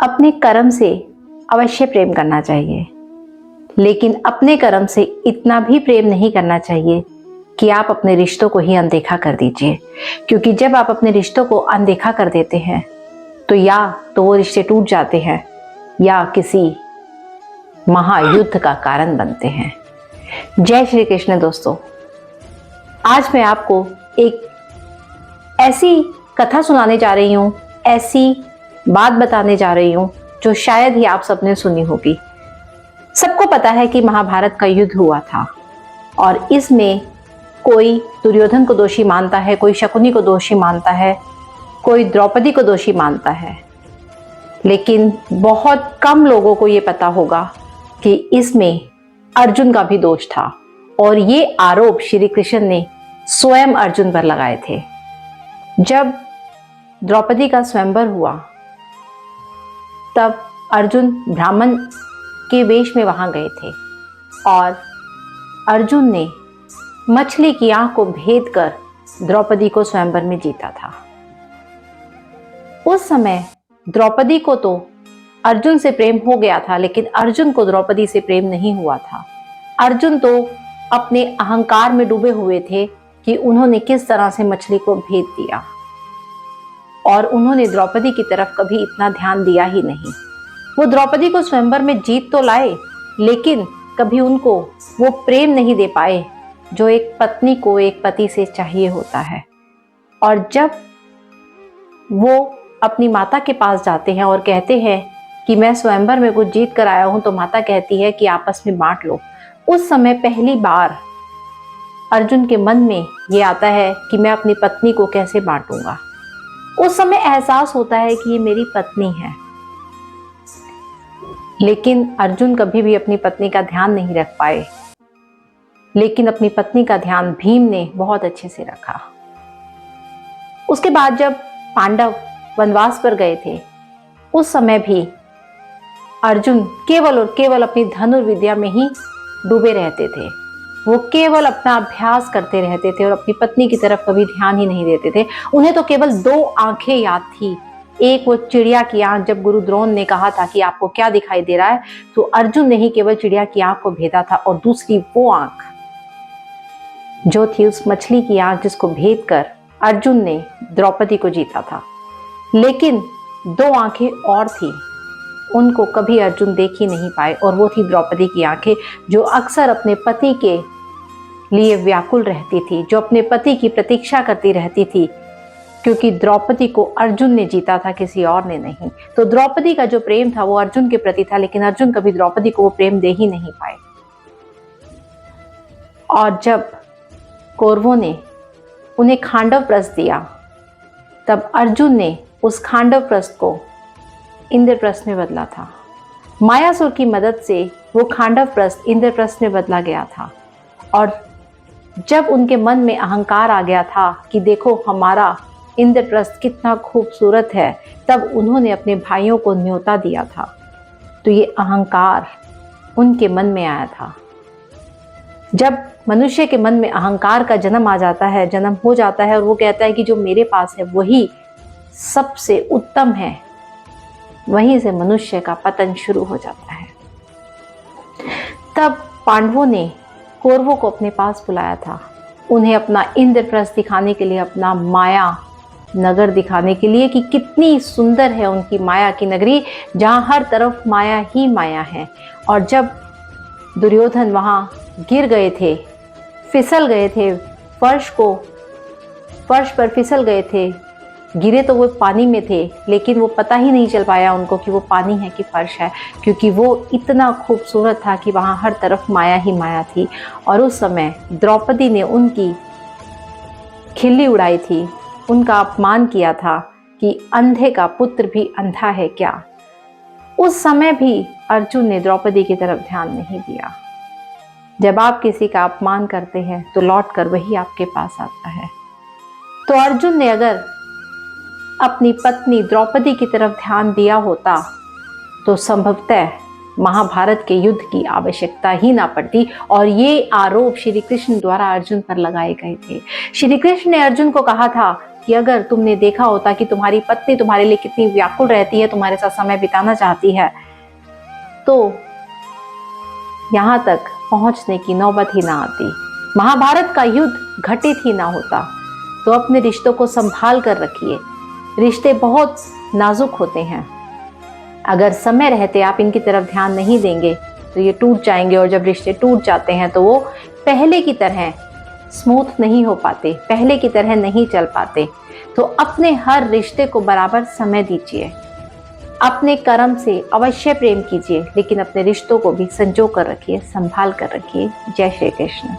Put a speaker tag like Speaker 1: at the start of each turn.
Speaker 1: अपने कर्म से अवश्य प्रेम करना चाहिए, लेकिन अपने कर्म से इतना भी प्रेम नहीं करना चाहिए कि आप अपने रिश्तों को ही अनदेखा कर दीजिए। क्योंकि जब आप अपने रिश्तों को अनदेखा कर देते हैं तो या तो वो रिश्ते टूट जाते हैं या किसी महायुद्ध का कारण बनते हैं। जय श्री कृष्ण दोस्तों, आज मैं आपको एक ऐसी कथा सुनाने जा रही हूँ, ऐसी बात बताने जा रही हूँ जो शायद ही आप सबने सुनी होगी। सबको पता है कि महाभारत का युद्ध हुआ था और इसमें कोई दुर्योधन को दोषी मानता है, कोई शकुनी को दोषी मानता है, कोई द्रौपदी को दोषी मानता है, लेकिन बहुत कम लोगों को ये पता होगा कि इसमें अर्जुन का भी दोष था। और ये आरोप श्री कृष्ण ने स्वयं अर्जुन पर लगाए थे। जब द्रौपदी का स्वयंवर हुआ तब अर्जुन ब्राह्मण के वेश में वहां गए थे और अर्जुन ने मछली की आंख को भेद कर द्रौपदी को स्वयंवर में जीता था। उस समय द्रौपदी को तो अर्जुन से प्रेम हो गया था, लेकिन अर्जुन को द्रौपदी से प्रेम नहीं हुआ था। अर्जुन तो अपने अहंकार में डूबे हुए थे कि उन्होंने किस तरह से मछली को भेद दिया, और उन्होंने द्रौपदी की तरफ कभी इतना ध्यान दिया ही नहीं। वो द्रौपदी को स्वयंवर में जीत तो लाए, लेकिन कभी उनको वो प्रेम नहीं दे पाए जो एक पत्नी को एक पति से चाहिए होता है। और जब वो अपनी माता के पास जाते हैं और कहते हैं कि मैं स्वयंवर में कुछ जीत कर आया हूं, तो माता कहती है कि आपस में बांट लो। उस समय पहली बार अर्जुन के मन में ये आता है कि मैं अपनी पत्नी को कैसे बांटूंगा। उस समय एहसास होता है कि ये मेरी पत्नी है, लेकिन अर्जुन कभी भी अपनी पत्नी का ध्यान नहीं रख पाए। लेकिन अपनी पत्नी का ध्यान भीम ने बहुत अच्छे से रखा। उसके बाद जब पांडव वनवास पर गए थे, उस समय भी अर्जुन केवल और केवल अपनी धनुर्विद्या में ही डूबे रहते थे। वो केवल अपना अभ्यास करते रहते थे और अपनी पत्नी की तरफ कभी ध्यान ही नहीं देते थे। उन्हें तो केवल 2 आंखें याद थी। एक वो चिड़िया की आंख, जब गुरु द्रोण ने कहा था कि आपको क्या दिखाई दे रहा है, तो अर्जुन ने ही केवल चिड़िया की आंख को भेदा था। और दूसरी वो आंख जो थी उस मछली की आंख, जिसको भेद कर अर्जुन ने द्रौपदी को जीता था। लेकिन 2 आंखें और थी, उनको कभी अर्जुन देख ही नहीं पाए, और वो थी द्रौपदी की आंखें, जो अक्सर अपने पति के लिए व्याकुल रहती थी, जो अपने पति की प्रतीक्षा करती रहती थी, क्योंकि द्रौपदी को अर्जुन ने जीता था, किसी और ने नहीं। तो द्रौपदी का जो प्रेम था वो अर्जुन के प्रति था, लेकिन अर्जुन कभी द्रौपदी को वो प्रेम दे ही नहीं पाए। और जब कौरवों ने उन्हें खांडव प्रस्थ दिया, तब अर्जुन ने उस खांडव प्रस्थ को इंद्रप्रस्थ में बदला था। मायासुर की मदद से वो खांडव प्रस्थ इंद्रप्रस्थ में बदला गया था। और जब उनके मन में अहंकार आ गया था कि देखो हमारा इंद्रप्रस्थ कितना खूबसूरत है, तब उन्होंने अपने भाइयों को न्योता दिया था। तो ये अहंकार उनके मन में आया था। जब मनुष्य के मन में अहंकार का जन्म आ जाता है, जन्म हो जाता है, और वो कहता है कि जो मेरे पास है वही सबसे उत्तम है, वहीं से मनुष्य का पतन शुरू हो जाता है। तब पांडवों ने कौरवों को अपने पास बुलाया था, उन्हें अपना इंद्रप्रस्थ दिखाने के लिए, अपना माया नगर दिखाने के लिए कि कितनी सुंदर है उनकी माया की नगरी, जहां हर तरफ माया ही माया है। और जब दुर्योधन वहां गिर गए थे, फिसल गए थे, फर्श पर फिसल गए थे, गिरे तो वो पानी में थे, लेकिन वो पता ही नहीं चल पाया उनको कि वो पानी है कि फर्श है, क्योंकि वो इतना खूबसूरत था कि वहाँ हर तरफ माया ही माया थी। और उस समय द्रौपदी ने उनकी खिल्ली उड़ाई थी, उनका अपमान किया था कि अंधे का पुत्र भी अंधा है क्या। उस समय भी अर्जुन ने द्रौपदी की तरफ ध्यान नहीं दिया। जब आप किसी का अपमान करते हैं तो लौट कर वही आपके पास आता है। तो अर्जुन ने अगर अपनी पत्नी द्रौपदी की तरफ ध्यान दिया होता तो संभवतः महाभारत के युद्ध की आवश्यकता ही ना पड़ती। और ये आरोप श्री कृष्ण द्वारा अर्जुन पर लगाए गए थे। श्री कृष्ण ने अर्जुन को कहा था कि अगर तुमने देखा होता कि तुम्हारी पत्नी तुम्हारे लिए कितनी व्याकुल रहती है, तुम्हारे साथ समय बिताना चाहती है, तो यहाँ तक पहुंचने की नौबत ही ना आती, महाभारत का युद्ध घटित ही ना होता। तो अपने रिश्तों को संभाल कर रखिए। रिश्ते बहुत नाजुक होते हैं, अगर समय रहते आप इनकी तरफ ध्यान नहीं देंगे तो ये टूट जाएंगे, और जब रिश्ते टूट जाते हैं तो वो पहले की तरह स्मूथ नहीं हो पाते, पहले की तरह नहीं चल पाते। तो अपने हर रिश्ते को बराबर समय दीजिए, अपने कर्म से अवश्य प्रेम कीजिए, लेकिन अपने रिश्तों को भी संजो कर रखिए, संभाल कर रखिए। जय श्री कृष्ण।